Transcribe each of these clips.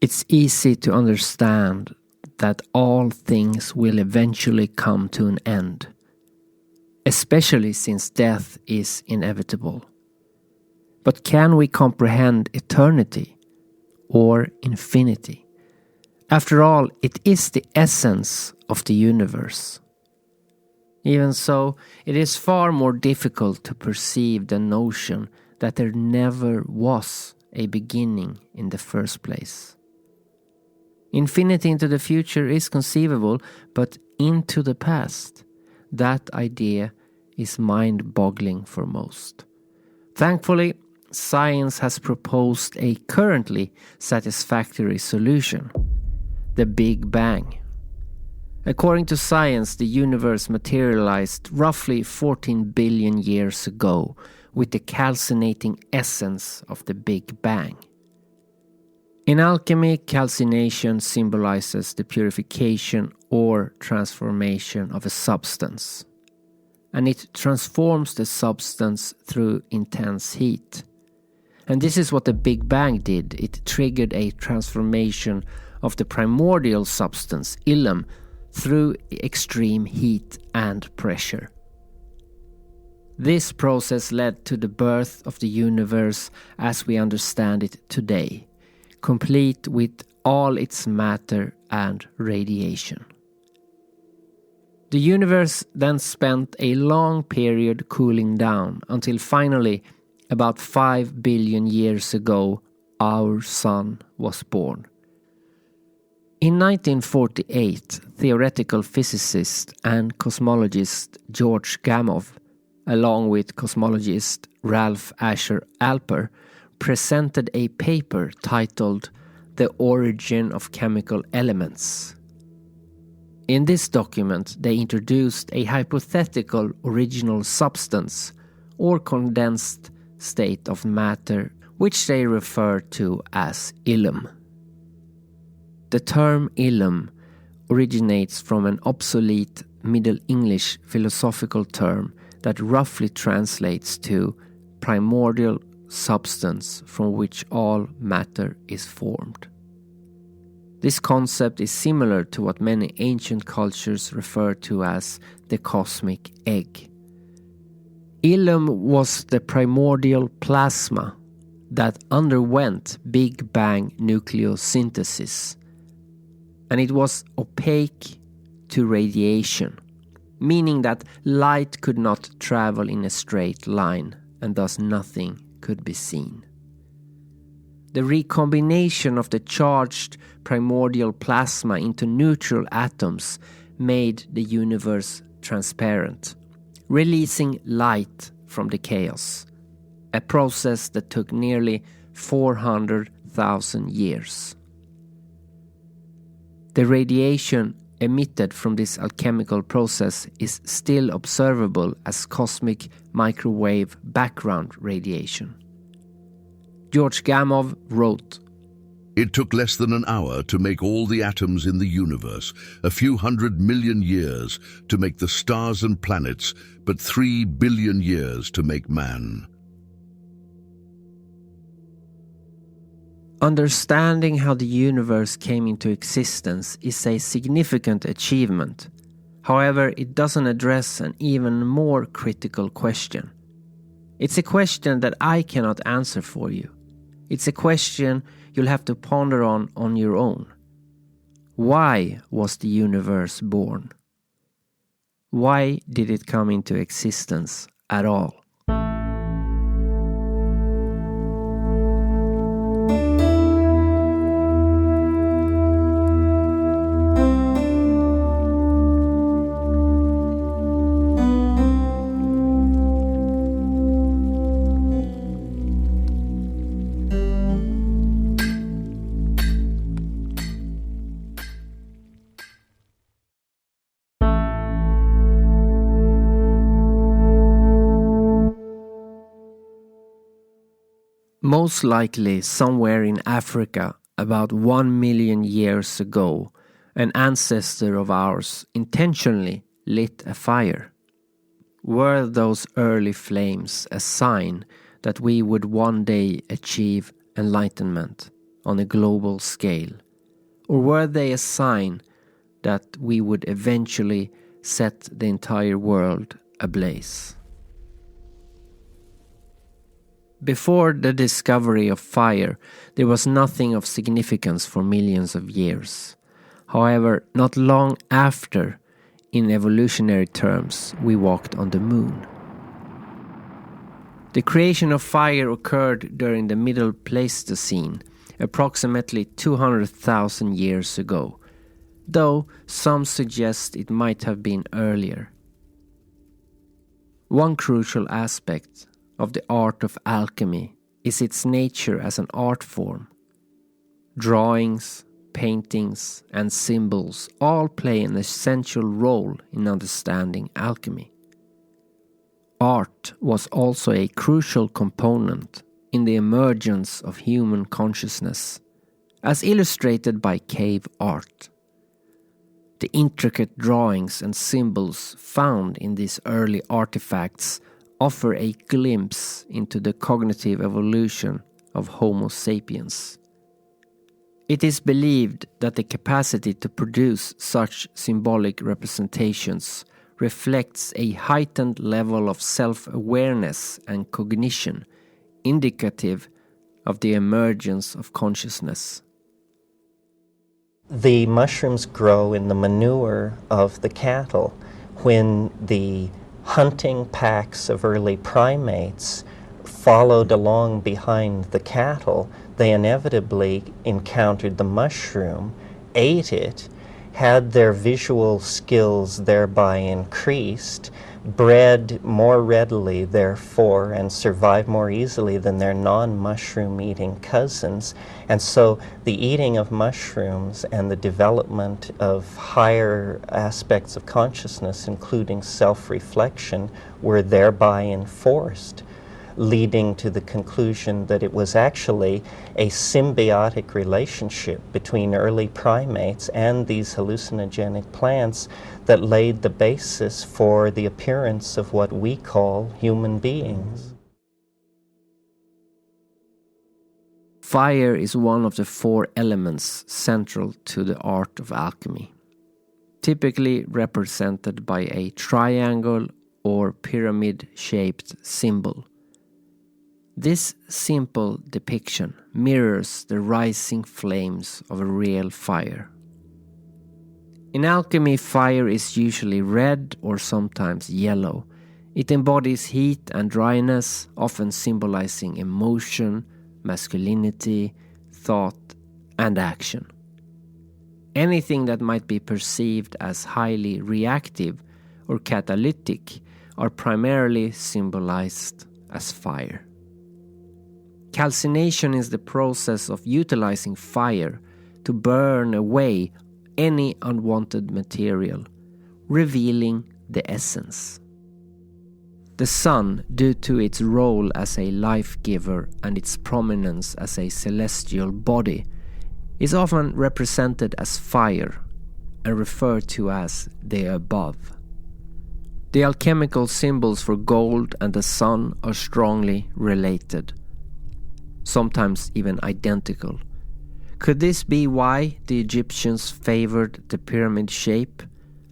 It's easy to understand that all things will eventually come to an end, especially since death is inevitable. But can we comprehend eternity or infinity? After all, it is the essence of the universe. Even so, it is far more difficult to perceive the notion that there never was a beginning in the first place. Infinity into the future is conceivable, but into the past, that idea is mind-boggling for most. Thankfully, science has proposed a currently satisfactory solution: the Big Bang. According to science, the universe materialized roughly 14 billion years ago with the calcinating essence of the Big Bang. In alchemy, calcination symbolizes the purification or transformation of a substance, and it transforms the substance through intense heat. And this is what the Big Bang did. It triggered a transformation of the primordial substance, illum, through extreme heat and pressure. This process led to the birth of the universe as we understand it today, complete with all its matter and radiation. The universe then spent a long period cooling down until finally, about 5 billion years ago, our sun was born. In 1948, theoretical physicist and cosmologist George Gamow, along with cosmologist Ralph Asher Alper, presented a paper titled The Origin of Chemical Elements. In this document, they introduced a hypothetical original substance or condensed state of matter, which they referred to as illum. The term illum originates from an obsolete Middle English philosophical term that roughly translates to primordial substance from which all matter is formed. This concept is similar to what many ancient cultures refer to as the cosmic egg. Illum was the primordial plasma that underwent Big Bang nucleosynthesis, and it was opaque to radiation, meaning that light could not travel in a straight line, and thus nothing could be seen. The recombination of the charged primordial plasma into neutral atoms made the universe transparent, releasing light from the chaos, a process that took nearly 400,000 years. The radiation emitted from this alchemical process is still observable as cosmic microwave background radiation. George Gamow wrote, "It took less than an hour to make all the atoms in the universe, a few 100 million years to make the stars and planets, but 3 billion years to make man." Understanding how the universe came into existence is a significant achievement. However, it doesn't address an even more critical question. It's a question that I cannot answer for you. It's a question you'll have to ponder on your own. Why was the universe born? Why did it come into existence at all? Most likely somewhere in Africa about 1 million years ago, an ancestor of ours intentionally lit a fire. Were those early flames a sign that we would one day achieve enlightenment? on a global scale? Or were they a sign that we would eventually set the entire world ablaze? Before the discovery of fire, there was nothing of significance for millions of years. However, not long after, in evolutionary terms, we walked on the moon. The creation of fire occurred during the Middle Pleistocene, approximately 200,000 years ago, though some suggest it might have been earlier. One crucial aspect of the art of alchemy is its nature as an art form. Drawings, paintings, and symbols all play an essential role in understanding alchemy. Art was also a crucial component in the emergence of human consciousness, as illustrated by cave art. The intricate drawings and symbols found in these early artifacts offer a glimpse into the cognitive evolution of Homo sapiens. It is believed that the capacity to produce such symbolic representations reflects a heightened level of self-awareness and cognition, indicative of the emergence of consciousness. The mushrooms grow in the manure of the cattle. When the hunting packs of early primates followed along behind the cattle, they inevitably encountered the mushroom, ate it, had their visual skills thereby increased, bred more readily therefore, and survived more easily than their non-mushroom eating cousins. And so the eating of mushrooms and the development of higher aspects of consciousness, including self-reflection, were thereby enforced, leading to the conclusion that it was actually a symbiotic relationship between early primates and these hallucinogenic plants that laid the basis for the appearance of what we call human beings. Fire is one of the four elements central to the art of alchemy, typically represented by a triangle or pyramid-shaped symbol. This simple depiction mirrors the rising flames of a real fire. In alchemy, fire is usually red or sometimes yellow. It embodies heat and dryness, often symbolizing emotion, masculinity, thought, and action. Anything that might be perceived as highly reactive or catalytic are primarily symbolized as fire. Calcination is the process of utilizing fire to burn away any unwanted material, revealing the essence. The sun, due to its role as a life-giver and its prominence as a celestial body, is often represented as fire and referred to as the above. The alchemical symbols for gold and the sun are strongly related, sometimes even identical. Could this be why the Egyptians favored the pyramid shape?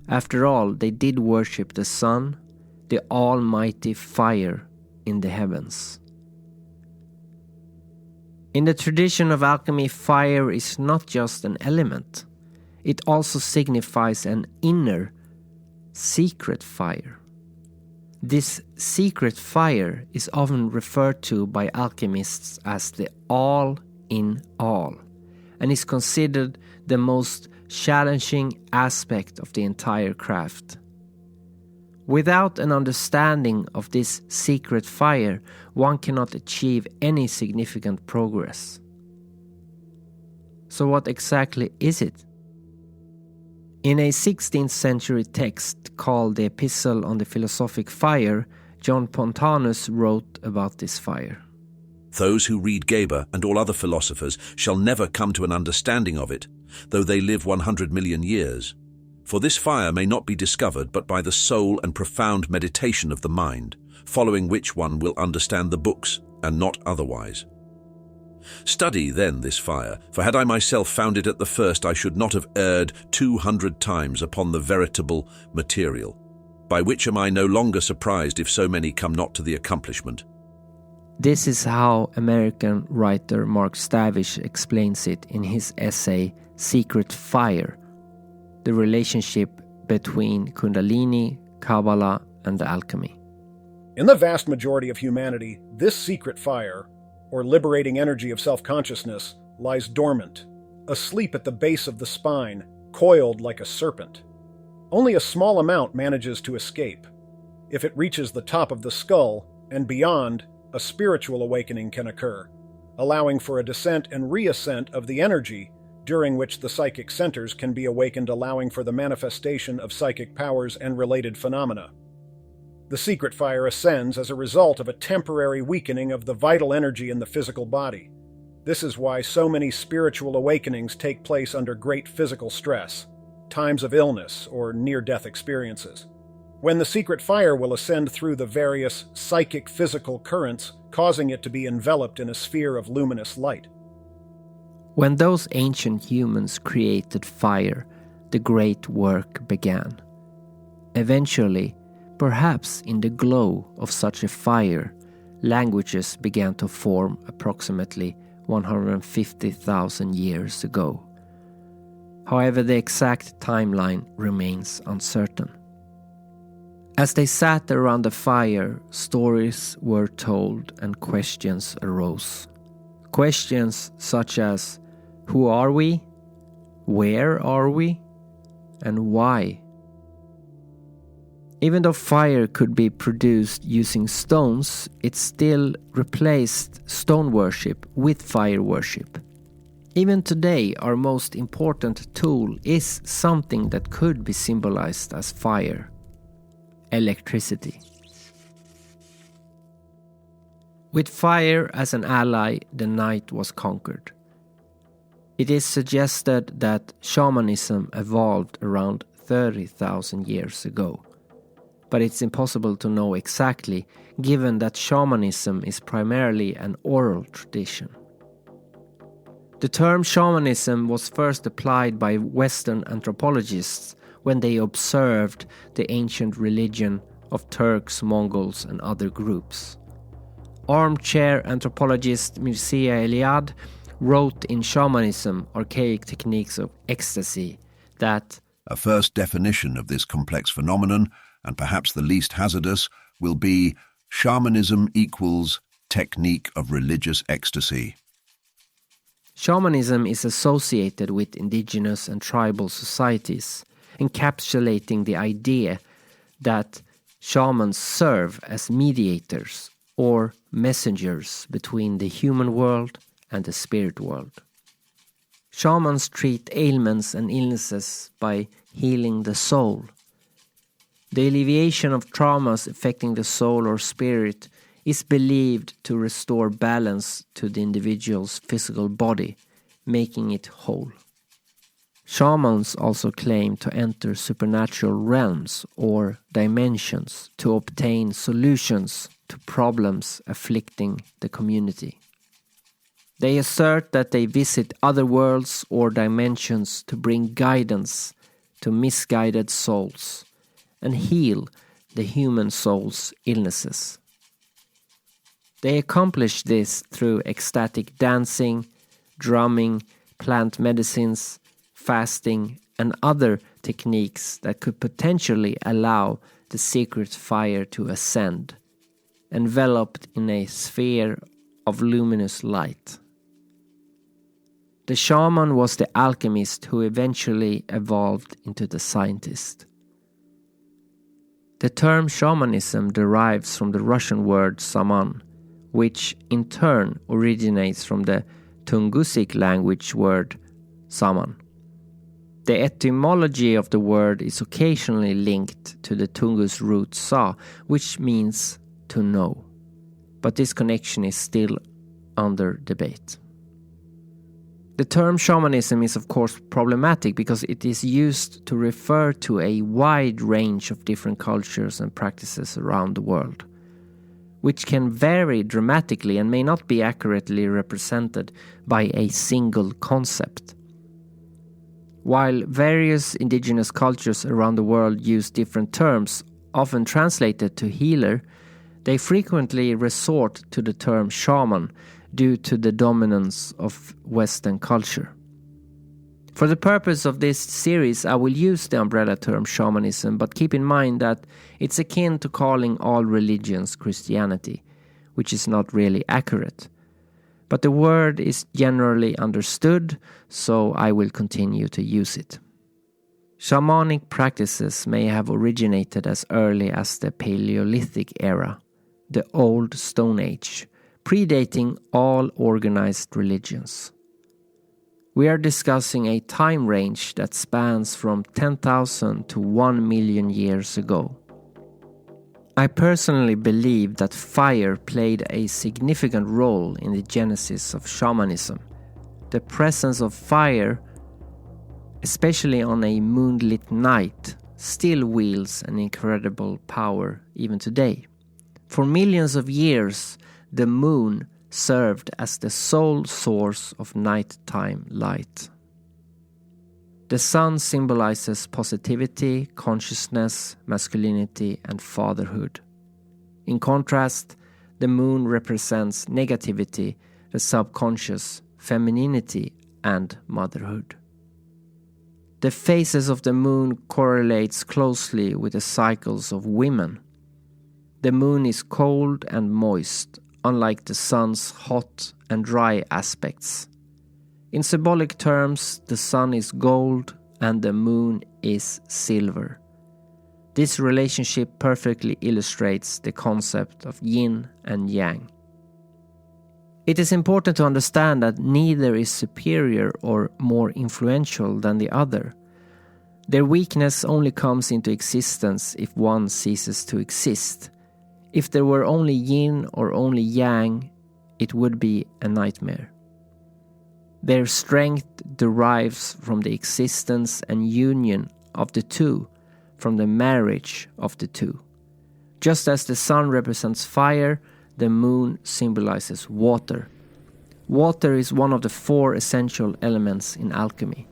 After all, they did worship the sun, the almighty fire in the heavens. In the tradition of alchemy, fire is not just an element. It also signifies an inner, secret fire. This secret fire is often referred to by alchemists as the all in all, and is considered the most challenging aspect of the entire craft. Without an understanding of this secret fire, one cannot achieve any significant progress. So what exactly is it? In a 16th century text called the Epistle on the Philosophic Fire, John Pontanus wrote about this fire. Those who read Geber and all other philosophers shall never come to an understanding of it, though they live 100 million years. For this fire may not be discovered but by the soul and profound meditation of the mind, following which one will understand the books and not otherwise. Study then this fire, for had I myself found it at the first, I should not have erred 200 times upon the veritable material. By which am I no longer surprised if so many come not to the accomplishment. This is how American writer Mark Stavish explains it in his essay Secret Fire, the relationship between Kundalini, Kabbalah, and alchemy. In the vast majority of humanity, this secret fire, or liberating energy of self-consciousness, lies dormant, asleep at the base of the spine, coiled like a serpent. Only a small amount manages to escape. If it reaches the top of the skull and beyond, a spiritual awakening can occur, allowing for a descent and reascent of the energy, during which the psychic centers can be awakened, allowing for the manifestation of psychic powers and related phenomena. The secret fire ascends as a result of a temporary weakening of the vital energy in the physical body. This is why so many spiritual awakenings take place under great physical stress, times of illness, or near-death experiences. When the secret fire will ascend through the various psychic physical currents, causing it to be enveloped in a sphere of luminous light. When those ancient humans created fire, the great work began. Eventually, perhaps in the glow of such a fire, languages began to form approximately 150,000 years ago. However, the exact timeline remains uncertain. As they sat around the fire, stories were told and questions arose. Questions such as, who are we? Where are we? And why? Even though fire could be produced using stones, it still replaced stone worship with fire worship. Even today, our most important tool is something that could be symbolized as fire: electricity. With fire as an ally, the night was conquered. It is suggested that shamanism evolved around 30,000 years ago. But it's impossible to know exactly, given that shamanism is primarily an oral tradition. The term shamanism was first applied by Western anthropologists when they observed the ancient religion of Turks, Mongols, and other groups. Armchair anthropologist Mircea Eliade wrote in Shamanism, Archaic Techniques of Ecstasy, that a first definition of this complex phenomenon, and perhaps the least hazardous, will be shamanism equals technique of religious ecstasy. Shamanism is associated with indigenous and tribal societies, encapsulating the idea that shamans serve as mediators or messengers between the human world and the spirit world. Shamans treat ailments and illnesses by healing the soul. The alleviation of traumas affecting the soul or spirit is believed to restore balance to the individual's physical body, making it whole. Shamans also claim to enter supernatural realms or dimensions to obtain solutions to problems afflicting the community. They assert that they visit other worlds or dimensions to bring guidance to misguided souls and heal the human soul's illnesses. They accomplish this through ecstatic dancing, drumming, plant medicines, fasting, and other techniques that could potentially allow the secret fire to ascend, enveloped in a sphere of luminous light. The shaman was the alchemist who eventually evolved into the scientist. The term shamanism derives from the Russian word saman, which in turn originates from the Tungusic language word saman. The etymology of the word is occasionally linked to the Tungus root sa, which means to know, but this connection is still under debate. The term shamanism is of course problematic because it is used to refer to a wide range of different cultures and practices around the world. which can vary dramatically and may not be accurately represented by a single concept. While various indigenous cultures around the world use different terms, often translated to healer, they frequently resort to the term shaman due to the dominance of Western culture. For the purpose of this series, I will use the umbrella term shamanism, but keep in mind that it's akin to calling all religions Christianity, which is not really accurate. But the word is generally understood, so I will continue to use it. Shamanic practices may have originated as early as the Paleolithic era, the Old Stone Age, predating all organized religions. We are discussing a time range that spans from 10,000 to 1 million years ago. I personally believe that fire played a significant role in the genesis of shamanism. The presence of fire, especially on a moonlit night, still wields an incredible power even today. For millions of years, the moon served as the sole source of nighttime light. The sun symbolizes positivity, consciousness, masculinity, and fatherhood. In contrast, the moon represents negativity, the subconscious, femininity, and motherhood. The phases of the moon correlates closely with the cycles of women. The moon is cold and moist, unlike the sun's hot and dry aspects. In symbolic terms, the sun is gold and the moon is silver. This relationship perfectly illustrates the concept of yin and yang. It is important to understand that neither is superior or more influential than the other. Their weakness only comes into existence if one ceases to exist. If there were only yin or only yang, it would be a nightmare. Their strength derives from the existence and union of the two, from the marriage of the two. Just as the sun represents fire, the moon symbolizes water. Water is one of the 4 essential elements in alchemy.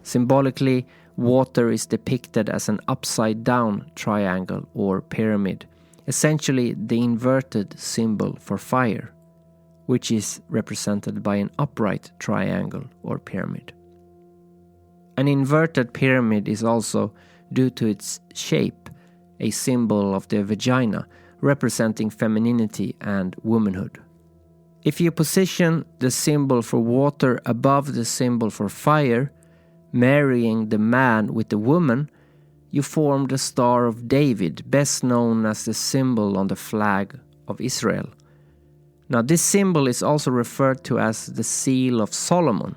Symbolically, water is depicted as an upside-down triangle or pyramid, essentially the inverted symbol for fire, which is represented by an upright triangle or pyramid. An inverted pyramid is also, due to its shape, a symbol of the vagina, representing femininity and womanhood. If you position the symbol for water above the symbol for fire, marrying the man with the woman, you form the Star of David, best known as the symbol on the flag of Israel. Now, this symbol is also referred to as the Seal of Solomon.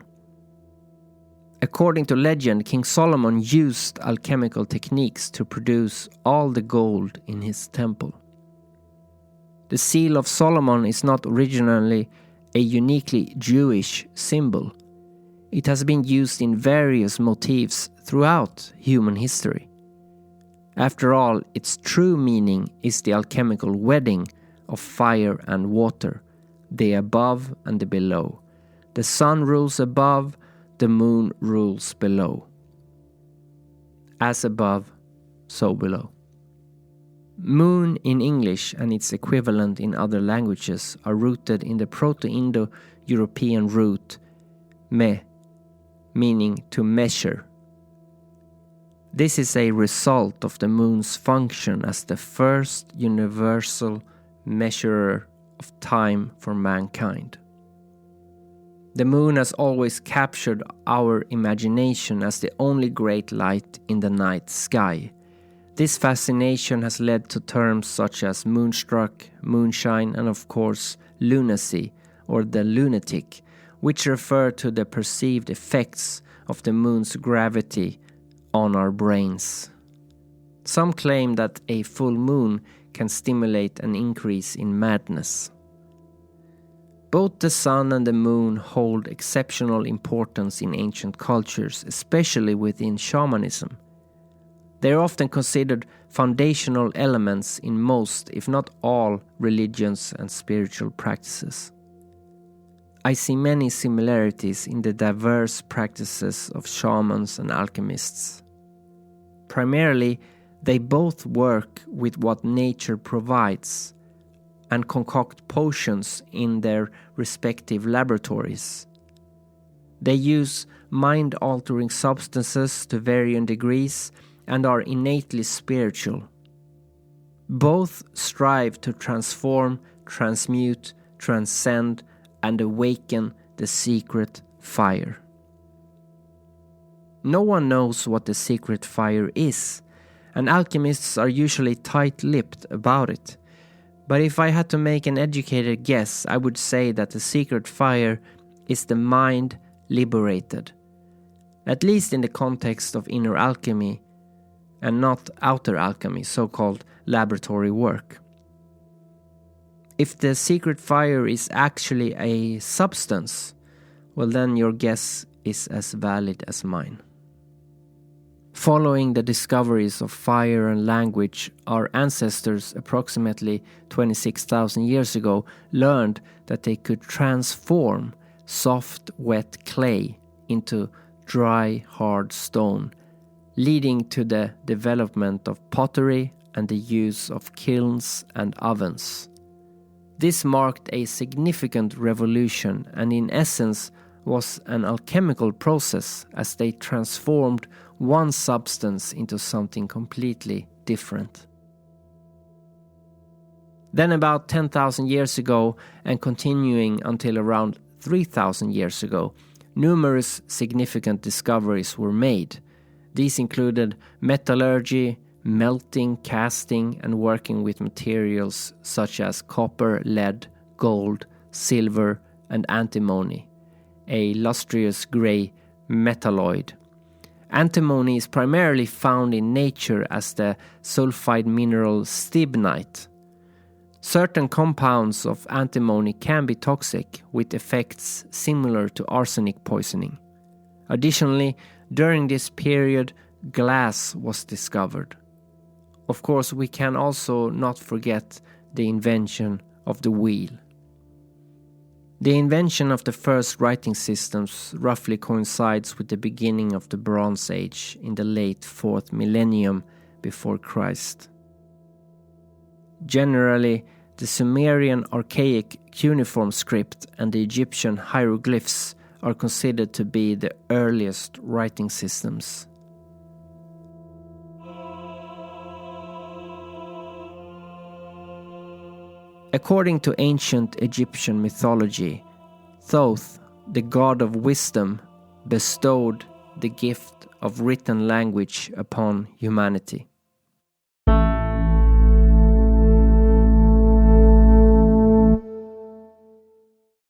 According to legend, King Solomon used alchemical techniques to produce all the gold in his temple. The Seal of Solomon is not originally a uniquely Jewish symbol. It has been used in various motifs throughout human history. After all, its true meaning is the alchemical wedding of fire and water, the above and the below. The sun rules above, the moon rules below. As above, so below. Moon in English and its equivalent in other languages are rooted in the Proto-Indo-European root me, meaning to measure. This is a result of the moon's function as the first universal measurer of time for mankind. The moon has always captured our imagination as the only great light in the night sky. This fascination has led to terms such as moonstruck, moonshine, and of course lunacy or the lunatic, which refer to the perceived effects of the moon's gravity on our brains. Some claim that a full moon can stimulate an increase in madness. Both the sun and the moon hold exceptional importance in ancient cultures, especially within shamanism. They are often considered foundational elements in most, if not all, religions and spiritual practices. I see many similarities in the diverse practices of shamans and alchemists. Primarily, they both work with what nature provides and concoct potions in their respective laboratories. They use mind-altering substances to varying degrees and are innately spiritual. Both strive to transform, transmute, transcend, and awaken the secret fire. No one knows what the secret fire is, and alchemists are usually tight-lipped about it. But if I had to make an educated guess, I would say that the secret fire is the mind liberated, at least in the context of inner alchemy and not outer alchemy, so-called laboratory work. If the secret fire is actually a substance, well then your guess is as valid as mine. Following the discoveries of fire and language, our ancestors approximately 26,000 years ago learned that they could transform soft, wet clay into dry, hard stone, leading to the development of pottery and the use of kilns and ovens. This marked a significant revolution and in essence was an alchemical process as they transformed one substance into something completely different. Then about 10,000 years ago and continuing until around 3,000 years ago, numerous significant discoveries were made. These included metallurgy, melting, casting, and working with materials such as copper, lead, gold, silver, and antimony, a lustrous gray metalloid. Antimony is primarily found in nature as the sulfide mineral stibnite. Certain compounds of antimony can be toxic, with effects similar to arsenic poisoning. Additionally, during this period, glass was discovered. Of course, we can also not forget the invention of the wheel. The invention of the first writing systems roughly coincides with the beginning of the Bronze Age in the late 4th millennium before Christ. Generally, the Sumerian archaic cuneiform script and the Egyptian hieroglyphs are considered to be the earliest writing systems. According to ancient Egyptian mythology, Thoth, the god of wisdom, bestowed the gift of written language upon humanity.